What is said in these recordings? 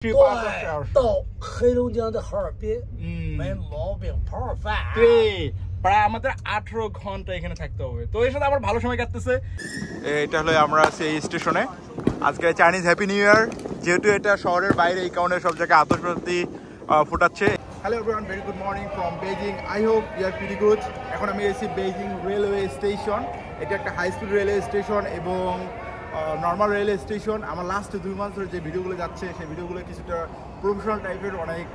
对，到黑龙江的哈尔滨，买毛饼泡饭。对，প্রায় আমাদের 18 ঘন্টা এখানে থাকতে হবে। তো এর সাথে আমার ভালো সময় কাটতেছে। এটা হলো আমরা আছি এই স্টেশনে। আজকে চাইনিজ হ্যাপি নিউ ইয়ার। যেহেতু এটা শহরের বাইরে এই কারণে সব জায়গায় আতশবাজি ফুটাচ্ছে। Hello everyone, very good morning from Beijing. I hope you are pretty good. এখন আমি এসেছি বেজিং রেলওয়ে স্টেশন। এটা একটা হাই স্পিড রেলওয়ে স্টেশন এবং নর্মাল রেলওয়ে স্টেশন। আমার লাস্ট 2 মাস ধরে যে ভিডিওগুলো যাচ্ছে সেই ভিডিওগুলো কিছুটা প্রফেশনাল টাইপের, অনেক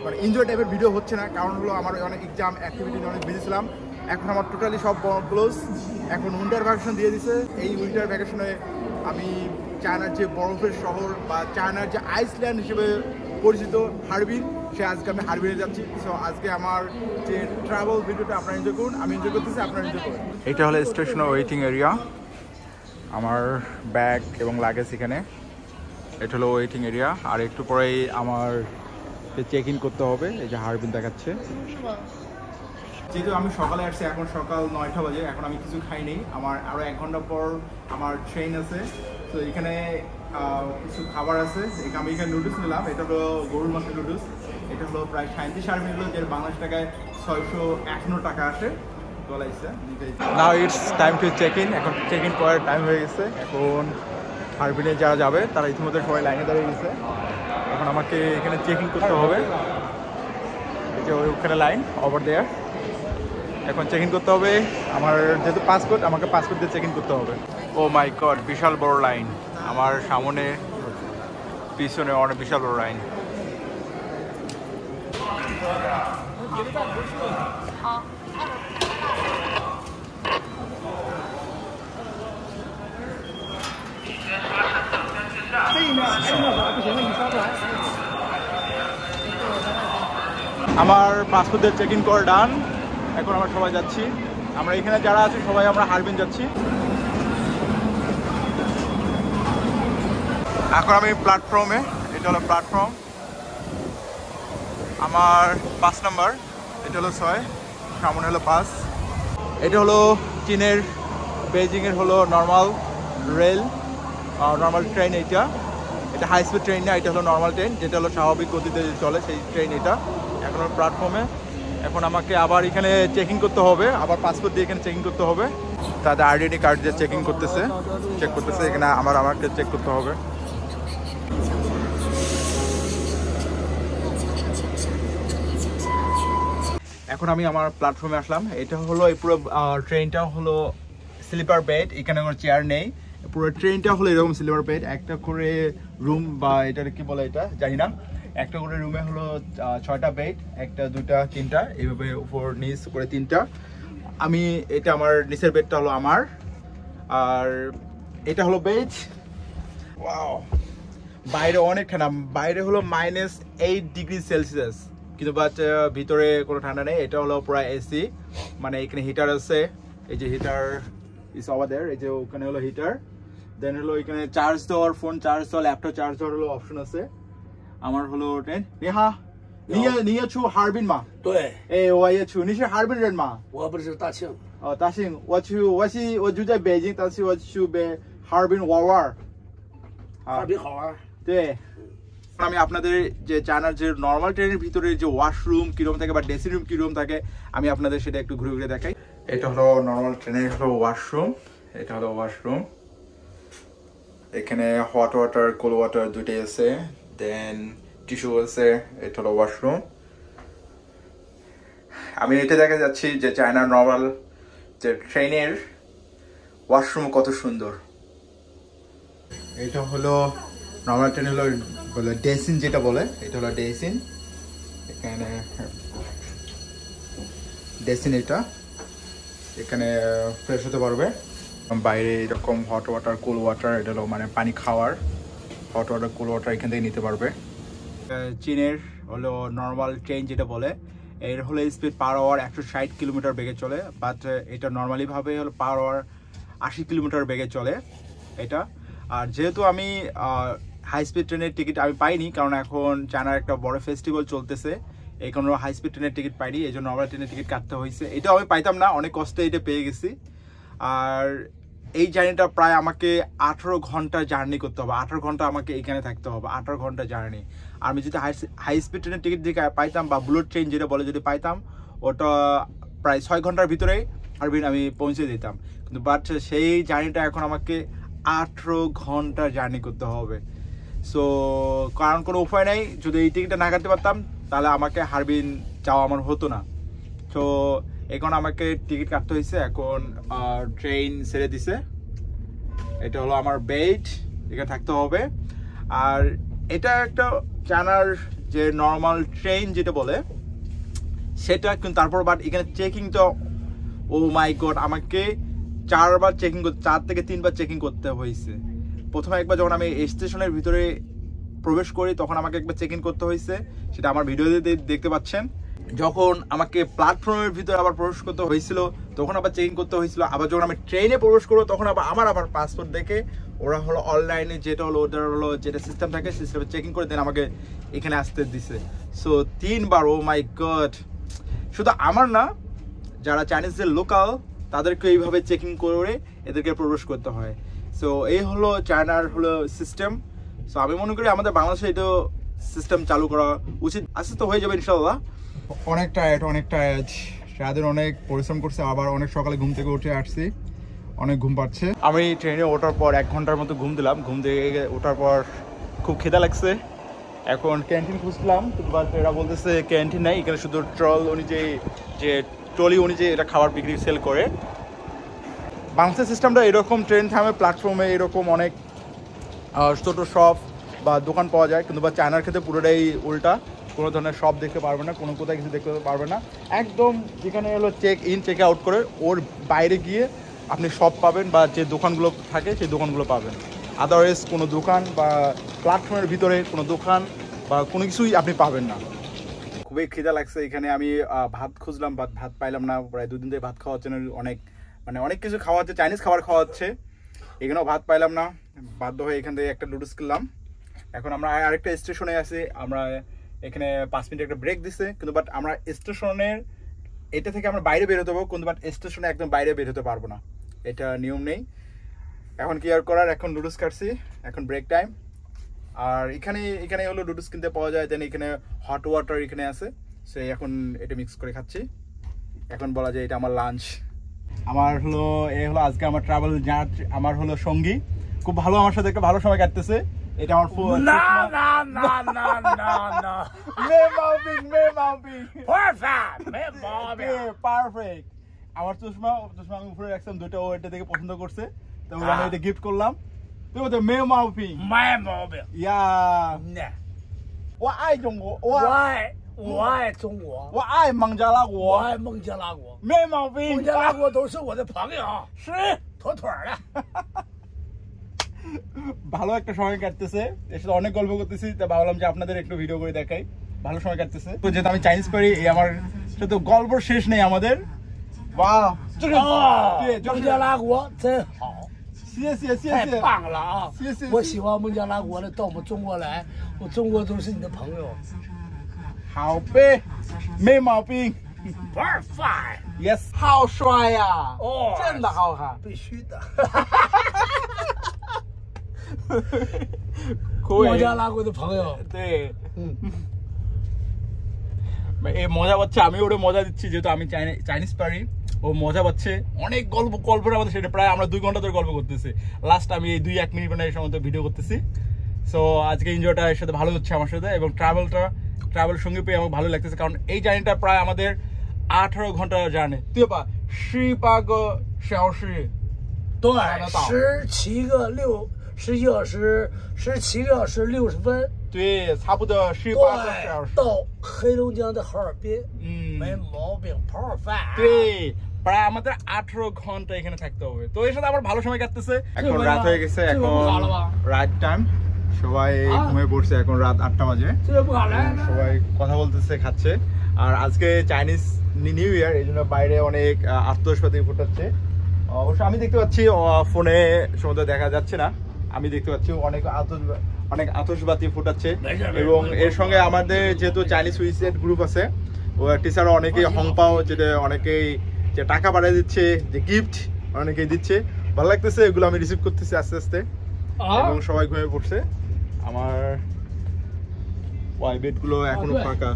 মানে এনজয় টাইপের ভিডিও হচ্ছে না। কারণ হলো আমার অনেক এক্সাম অ্যাক্টিভিটি অনেক বিজি ছিলাম। এখন আমার টোটালি সব ক্লোজ। এখন উইন্টার ভ্যাকেশন দিয়ে দিছে। এই উইন্টার ভ্যাকেশনে আমি চায়নার যে বরফের শহর বা চায়নার যে আইসল্যান্ড হিসেবে পরিচিত হারবিন, সে আজকে আমি হারবিনে যাচ্ছি। সো আজকে আমার যে ট্রাভেল ভিডিওটা আপনারা এনজয় করুন, আমি এনজয় করতেছি, আপনারা এনজয় করুন। এটা হলো স্টেশনের ওয়েটিং এরিয়া। আমার ব্যাগ এবং লাগেজ এখানে। এটা হলো ওয়েটিং এরিয়া। আর একটু পরেই আমার চেক ইন করতে হবে। এই যে হারবিন দেখাচ্ছে। যেহেতু আমি সকালে আসছি, এখন সকাল 9টা বাজে, এখন আমি কিছু খাইনি। আমার আরও 1 ঘন্টা পর আমার ট্রেন আছে। তো এখানে কিছু খাবার আছে। আমি এখানে নুডলস নিলাম। এটা হলো গরুর মাংসের নুডলস। এটা হলো প্রায় 37 মিনিট, যে বাংলাদেশ টাকায় 651 টাকা আসে। Now it's time to check in. এখন চেক ইন করার টাইম হয়ে গেছে। এখন হারবিনে যারা যাবে তারা ইতিমধ্যে সবাই লাইনে দাঁড়িয়ে গেছে। এখন আমাকে এখানে চেক ইন করতে হবে। এই যে ওখানে লাইন ওভার দেয়ার। এখন চেক ইন করতে হবে। আমার যেহেতু পাসপোর্ট, আমাকে পাসপোর্ট দিয়ে চেক ইন করতে হবে। ও মাই গড, বিশাল বড় লাইন। আমার সামনে পিছনে অনেক বিশাল বড় লাইন। আমার পাসপোর্টের চেক ইন করা ডান। এখন আমরা সবাই যাচ্ছি। আমরা এখানে যারা আছি সবাই আমরা হারবিন যাচ্ছি। এখন আমি প্ল্যাটফর্মে। এটা হলো প্ল্যাটফর্ম। আমার 5 নাম্বার। এটা হলো 6, সামনে হলো 5। এটা হলো চীনের বেজিংয়ের হলো নর্মাল রেল, নর্মাল ট্রেন। এটা হাই স্পিড ট্রেন না, এটা হলো নর্মাল ট্রেন, যেটা হলো স্বাভাবিক গতিতে চলে সেই ট্রেন। এটা এখন প্ল্যাটফর্মে। এখন আমাকে আবার এখানে চেকিং করতে হবে, আবার পাসপোর্ট দিয়ে এখানে চেকিং করতে হবে। তাদের আইডেন্টি কার্ড দিয়ে চেক করতেছে এখানে। আমাকে চেক করতে হবে। এখন আমি আমার প্ল্যাটফর্মে আসলাম। এটা হলো এই পুরো ট্রেনটা হলো স্লিপার বেড। এখানে কোনো চেয়ার নেই। পুরো ট্রেনটা হলো এরকম স্লিপার বেড। একটা করে রুম, বা এটা কি বলে এটা জানি না। একটা করে রুমে হলো 6টা বেড, 1টা 2টা 3টা, এইভাবে উপর নিচ করে 3টা। এটা আমার নিচের বেডটা হলো আমার, আর এটা হলো বেড। ওয়াও, বাইরে অনেক ঠান্ডা। বাইরে হলো -8 ডিগ্রি সেলসিয়াস, কিন্তু বাট ভিতরে কোনো ঠান্ডা নেই। এটা হলো পুরো এসি, মানে এখানে হিটার আছে। এই যে হিটার ইজ ওভার দেয়ার। এই যে ওখানে হলো হিটার। দেন হলো এখানে চার্জ দেওয়ার, ফোন চার্জ দেওয়া, ল্যাপটপ চার্জ দেওয়ার হলো অপশন আছে। আমার হলো ট্রেন।你也出哈尔滨吗？对。哎，我也出。你是哈尔滨人吗？我不是大庆。哦，大庆。我住在北京，但是我去哈尔滨玩。哈尔滨好玩。对。আমি আপনাদের যে চায়নার যে নর্মাল ট্রেনের ভিতরে যে ওয়াশরুম কিরকম থাকে বা ড্রেসিং রুম কিরকম থাকে, আমি আপনাদের সেটা একটু ঘুরে ঘুরে দেখাই। এটা হলো নর্মাল ট্রেনের হলো ওয়াশরুম। এটা হলো ওয়াশরুম। এখানে হট ওয়াটার, কোল্ড ওয়াটার দুইটাই আছে। দেন টিস্যু আছে। এটা হলো ওয়াশরুম। আমি এটা দেখা যাচ্ছি যে চায়নার নর্মাল যে ট্রেনের ওয়াশরুম কত সুন্দর। এটা হলো নর্মাল ট্রেন হলো বলে ডেসিন, যেটা বলে এটা হলো ডেসিন। এখানে ডেসিন, এটা এখানে ফ্রেশ হতে পারবে। বাইরে এরকম হট ওয়াটার, কোল্ড ওয়াটার, এটা হলো মানে পানি খাওয়ার হট ওয়াটার, কোল্ড ওয়াটার এখান থেকে নিতে পারবে। চীনের হলো নর্মাল ট্রেন যেটা বলে, এর হলো স্পিড পার আওয়ার 160 কিলোমিটার বেগে চলে। বাট এটা নর্মালিভাবে হলো পার আওয়ার 80 কিলোমিটার বেগে চলে এটা। আর যেহেতু আমি হাই স্পিড ট্রেনের টিকিট আমি পাইনি, কারণ এখন চায়নার একটা বড় ফেস্টিভ্যাল চলতেছে, এই কারণে হাই স্পিড ট্রেনের টিকিট পাইনি, এই জন্য নর্মাল ট্রেনের টিকিট কাটতে হয়েছে। এটাও আমি পাইতাম না, অনেক কষ্টে এটা পেয়ে গেছি। আর এই জার্নিটা প্রায় আমাকে 18 ঘন্টা জার্নি করতে হবে, 18 ঘন্টা আমাকে এখানে থাকতে হবে, 18 ঘন্টা জার্নি। আর আমি যদি হাই স্পিড ট্রেনের টিকিট দিকে পাইতাম বা বুলেট ট্রেন যেটা বলে যদি পাইতাম, ওটা প্রায় 6 ঘন্টার ভিতরে হারবিন আমি পৌঁছে দিতাম। কিন্তু বাট সেই জার্নিটা এখন আমাকে 18 ঘন্টা জার্নি করতে হবে। সো কারণ কোনো উপায় নেই, যদি এই টিকিটটা না কাটতে পারতাম তাহলে আমাকে হারবিন যাওয়া আমার হতো না। তো এখন আমাকে টিকিট কাটতে হয়েছে, এখন ট্রেন ছেড়ে দিছে। এটা হলো আমার বেড, এখানে থাকতে হবে। আর এটা একটা চায়নার যে নর্মাল ট্রেন যেটা বলে সেটা, কিন্তু তারপর বাট এখানে চেকিং তো ও মাই গড, আমাকে 4 বার চেকিং করতে, 4 থেকে 3 বার চেকিং করতে হয়েছে। প্রথমে একবার যখন আমি স্টেশনের ভিতরে প্রবেশ করি তখন আমাকে একবার চেক ইন করতে হয়েছে, সেটা আমার ভিডিওতে দেখতে পাচ্ছেন। যখন আমাকে প্ল্যাটফর্মের ভিতরে আবার প্রবেশ করতে হয়েছিল তখন আবার চেক ইন করতে হয়েছিল। আবার যখন আমি ট্রেনে প্রবেশ করবো তখন আবার পাসপোর্ট দেখে ওরা হলো অনলাইনে যেটা হলো ওটার হলো যেটা সিস্টেম থাকে সিস্টেমে চেকিং করে দেন আমাকে এখানে আসতে দিছে। সো 3 বার, ও মাই গড। শুধু আমার না, যারা চাইনিজদের লোকাল তাদেরকে এইভাবে চেকিং করে এদেরকে প্রবেশ করতে হয়। সো এই হলো চায়নার হলো সিস্টেম। সো আমি মনে করি আমাদের বাংলাদেশে এটা সিস্টেম চালু করা উচিত, আস্তে তো হয়ে যাবে ইনশাল্লাহ। অনেক টায়ার্ড, সারাদিন অনেক পরিশ্রম করছে, আবার অনেক সকালে ঘুম থেকে উঠে আসছি, অনেক ঘুম পাচ্ছে। আমি ট্রেনে ওঠার পর 1 ঘন্টার মতো ঘুম দিলাম। ঘুম থেকে ওঠার পর খুব খিদা লাগছে, এখন ক্যান্টিন খুঁজলাম, বাট এরা বলতেছে ক্যান্টিন নাই, এখানে শুধু ট্রল অনুযায়ী যে ট্রলি অনুযায়ী এটা খাবার বিক্রি সেল করে। বাংলাদেশের সিস্টেমটা এরকম, ট্রেন থামে প্ল্যাটফর্মে এরকম অনেক ছোটো শপ বা দোকান পাওয়া যায়, কিন্তু বা চায়নার ক্ষেত্রে পুরোটাই উল্টা, কোনো ধরনের শপ দেখতে পারবে না, কোনো কোথায় কিছু দেখতে পারবে না। একদম যেখানে হলো চেক ইন চেক আউট করে ওর বাইরে গিয়ে আপনি শপ পাবেন বা যে দোকানগুলো থাকে সেই দোকানগুলো পাবেন। আদারওয়াইজ কোনো দোকান বা প্ল্যাটফর্মের ভিতরে কোনো দোকান বা কোনো কিছুই আপনি পাবেন না। খুবই খিদা লাগছে, এখানে আমি ভাত খুঁজলাম, ভাত পাইলাম না। প্রায় 2 দিন ধরে ভাত খাওয়া হচ্ছে না, অনেক কিছু খাওয়া হচ্ছে, চাইনিজ খাবার খাওয়া হচ্ছে, এখানেও ভাত পাইলাম না। বাধ্য হয়ে এখান থেকে একটা নুডলস কিনলাম। এখন আমরা আরেকটা স্টেশনে আছি, আমরা এখানে 5 মিনিট একটা ব্রেক দিছে, কিন্তু বাট আমরা স্টেশনের এটা থেকে আমরা বাইরে বের হতে পারবো, কিন্তু বাট স্টেশনে একদম বাইরে বের হতে পারবো না, এটা নিয়ম নেই। এখন কি আর করার, এখন নুডলস কাটছি, এখন ব্রেক টাইম। আর এখানে হলো নুডলস কিনতে পাওয়া যায়, দেন এখানে হট ওয়াটার এখানে আছে, সে এখন এটা মিক্স করে খাচ্ছি। এখন বলা যায় এটা আমার লাঞ্চ। আমার হলো আজকে আমার ট্রাভেল আমার হলো সঙ্গী, খুব ভালো, আমার সাথে একটা ভালো সময় কাটতেছে। এটা আমার পারফেক্ট। আমার চশমা আমি উপরে রাখছিলাম 2টা, ও এটা দেখে পছন্দ করছে, তো আমি এটা গিফট করলাম। তো ওটা মেয়ে মাউপিং ইয়া我爱中国，我爱中国，我爱孟加拉国，我爱孟加拉国，没毛病。孟加拉国都是我的朋友，是妥妥的。ভালো একটা সময় কাটতেছে, এর সাথে অনেক গল্প করতেছি, তাই ভাবলাম যে আপনাদের একটু ভিডিও করে দেখাই। ভালো সময় কাটতেছে, তো যেহেতু আমি চাইনিজ পারি, এই আমার সাথে গল্প শেষ নেই আমাদের। বাহ,孟加拉国真好，谢太棒了啊！谢我喜欢孟加拉国的，到我们中国来，我中国都是你的朋友。好呗，没毛病。Perfect， Yes， 好帅呀！哦，真的好看，必须的。孟加拉国的朋友，对，এই মজা পাচ্ছে, আমি ওরে মজা দিচ্ছি, যেহেতু আমি চাইনিজ পারি, ও মজা পাচ্ছে। অনেক গল্পের আমাদের সেটা প্রায় আমরা 2 ঘন্টা ধরে গল্প করতেছি। লাস্ট আমি এই 2-1 মিনিট সময় ভিডিও করতেছি। সো আজকে এনজয়টা এর সাথে ভালো হচ্ছে আমার সাথে, এবং ট্রাভেল সঙ্গে পেয়ে আমার ভালো লাগতেছে, কারণ এই জার্নিটা প্রায় আমাদের 18 ঘন্টার জার্নি। 对吧？18个小时。对，17个小时60分。对，差不多18个小时。到黑龙江的哈尔滨，没毛病 ，perfect。对，প্রায় আমাদের 18 ঘন্টা এখানে থাকতে হবে, তো এর সাথে আমার ভালো সময় কাটতেছে। এখন রাত হয়ে গেছে, এখন রাত টাইম, সবাই ঘুমিয়ে পড়ছে, এখন রাত 8টা বাজে, সবাই কথা বলতেছে, খাচ্ছে। আর আজকে চাইনিজ নিউ ইয়ার, এই জন্য বাইরে অনেক আতশবাজি ফুটাচ্ছে। অবশ্য আমি দেখতে পাচ্ছি, ফোনে সময় দেখা যাচ্ছে না, আমি দেখতে পাচ্ছি অনেক আতশবাজি ফুটাচ্ছে। এবং এর সঙ্গে আমাদের যেহেতু চাইনিজ সুইসাইড গ্রুপ আছে, ও টিচাররা অনেকেই হংপাও, যেটা অনেকেই যে টাকা পাঠিয়ে দিচ্ছে, যে গিফট অনেকেই দিচ্ছে, ভালো লাগতেছে, এগুলো আমি রিসিভ করতেছি আস্তে আস্তে এবং সবাই ঘুমিয়ে পড়ছে। আমার বেডগুলো এখনো ফাঁকা,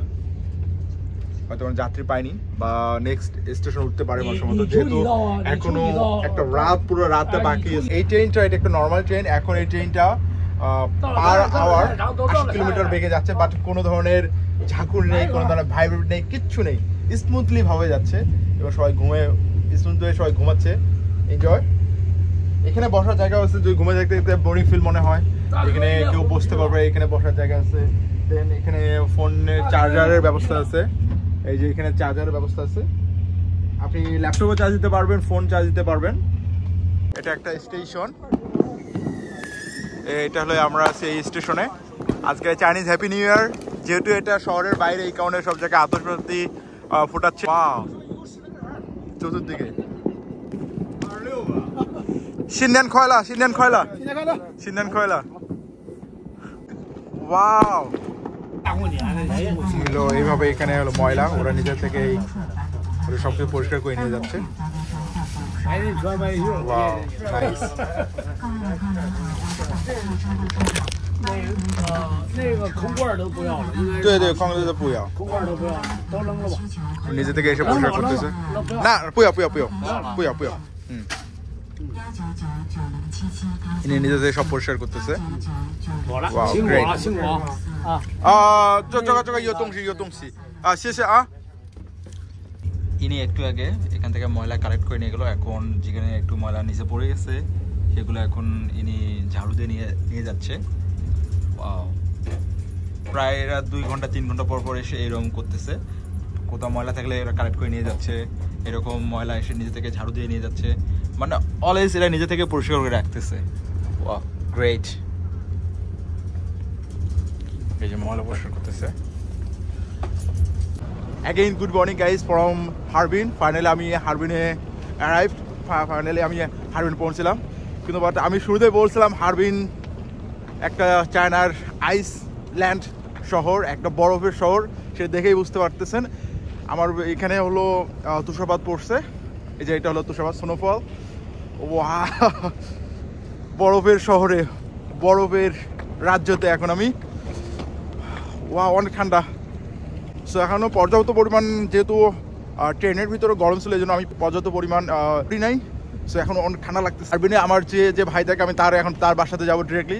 হয়তো যাত্রী পাইনি বা নেক্সট স্টেশন উঠতে পারে সম্ভবত, যেহেতু এখনো একটা রাত, পুরো রাতটা বাকি আছে। এই ট্রেনটা এটা একটা নর্মাল ট্রেন, এখন এই ট্রেনটা পার আওয়ার 80 কিলোমিটার বেগে যাচ্ছে, বাট কোনো ধরনের ঝাঁকুর নেই, কোনো ধরনের ভাইব্রেট নেই, কিচ্ছু নেই, স্মুথলি ভাবে যাচ্ছে। এবার সবাই সবাই ঘুমাচ্ছে, এনজয়। এখানে বসার জায়গা আছে, যদি ঘুমে দেখতে দেখতে বোরিং ফিল মনে হয়, এখানে কেউ বসতে পারবে, এখানে বসার জায়গা আছে। দেন এখানে ফোনের চার্জারের ব্যবস্থা আছে, এই যে এখানে চার্জারের ব্যবস্থা আছে, আপনি ল্যাপটপও চার্জ দিতে পারবেন, ফোন চার্জ দিতে পারবেন। এটা একটা স্টেশন, এটা হলো আমরা আছি এই স্টেশনে। আজকে চাইনিজ হ্যাপি নিউ ইয়ার, যেহেতু এটা শহরের বাইরে, এই কারণে সব জায়গায় আতশবাজি ফুটাচ্ছে চতুর্দিকে। সিন্দান খয়লা, সিন্দান খয়লা, সিন্দান খয়লা। ওয়াও, এইভাবে এখানে হলো ময়লা, ওরা নিজের থেকে সবকিছু পরিষ্কার করে নিয়ে যাচ্ছে। Wow, nice. 那个空罐都不要了，应该对对，空罐都不要，空罐都不要了，都扔了吧。নিজে থেকে এসে পরিষ্কার করতেছে। না,不要不要不要不要不要，ইনি নিজে থেকে সব পরিষ্কার করতেছে।好了， Wow, 辛苦 great. 了，辛苦啊！这个有东西有东西啊，谢谢啊。ইনি একটু আগে এখান থেকে ময়লা কালেক্ট করে নিয়ে গেল, এখন যেখানে একটু ময়লা নিচে পড়ে গেছে সেগুলো এখন ইনি ঝাড়ু দিয়ে নিয়ে যাচ্ছে। প্রায় এরা 2 ঘন্টা 3 ঘন্টা পর পর এসে এরকম করতেছে, কোথাও ময়লা থাকলে এরা কালেক্ট করে নিয়ে যাচ্ছে, এরকম ময়লা এসে নিজে থেকে ঝাড়ু দিয়ে নিয়ে যাচ্ছে, মানে অলওয়েজ এরা নিজে থেকে পরিষ্কার করে রাখতেছে। Wow, great. এই যে ময়লা পরিষ্কার করতেছে। Again, good morning guys from Harbin. Finally আমি হারবিনে arrived. Finally আমি হারবিন পৌঁছলাম, কিন্তু বাট আমি শুরুতে বলছিলাম হারবিন একটা চায়নার আইসল্যান্ড শহর, একটা বরফের শহর, সে দেখেই বুঝতে পারতেছেন। আমার এখানে হলো তুষারপাত পড়ছে, এই যে এটা হলো তুষারপাত, স্নোফল। ওয়াও, বরফের শহরে, বরফের রাজ্যতে এখন আমি। ওয়াও, অনেক ঠান্ডা। সো এখনও পর্যাপ্ত পরিমাণ, যেহেতু ট্রেনের ভিতরে গরম ছিল, এই জন্য আমি পর্যাপ্ত পরিমাণ নাই। সো এখন অনেক ঠান্ডা লাগতেছে। হারবিনে আমার যে ভাই থাকে, আমি তার বাসাতে যাবো ডিরেক্টলি।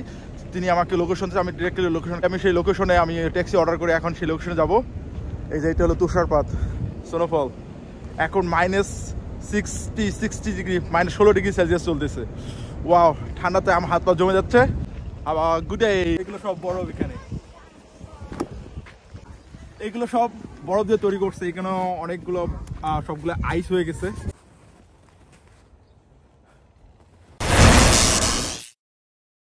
তিনি আমাকে লোকেশন, আমি ডিরেক্টলি আমি সেই লোকেশনে আমি ট্যাক্সি অর্ডার করে এখন সেই লোকেশনে যাবো। এই যে এটা হলো তুষারপাত, স্নোফল। এখন -60 ডিগ্রি, -16 ডিগ্রি সেলসিয়াস চলতেছে। ওয়াও, ঠান্ডাতে আমার হাত পা জমে যাচ্ছে। আবার গুডে, এগুলো সব বরফ, এখানে এগুলো সব বরফ দিয়ে তৈরি করছে। এখানে অনেকগুলো সবগুলো আইস হয়ে গেছে।